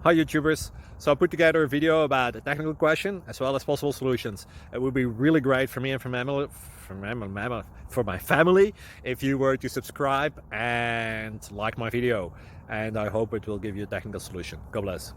Hi YouTubers! So I put together a video about a technical question as well as possible solutions. It would be really great for me and for my family if you were to subscribe and like my video, and I hope it will give you a technical solution. God bless.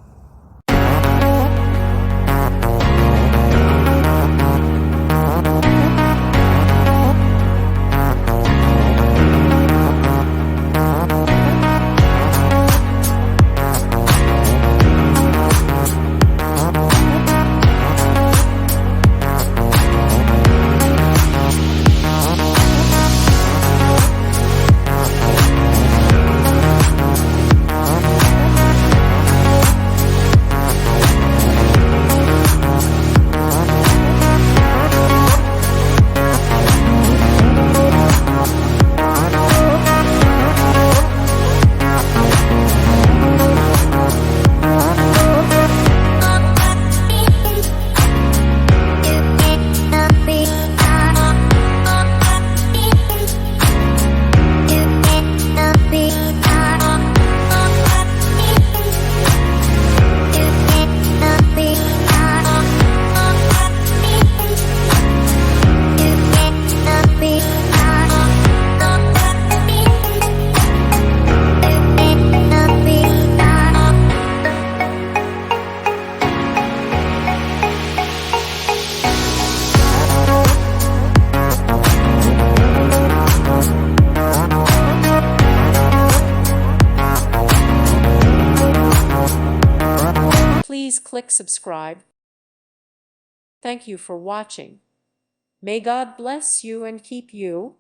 Please click subscribe. Thank you for watching. May God bless you and keep you.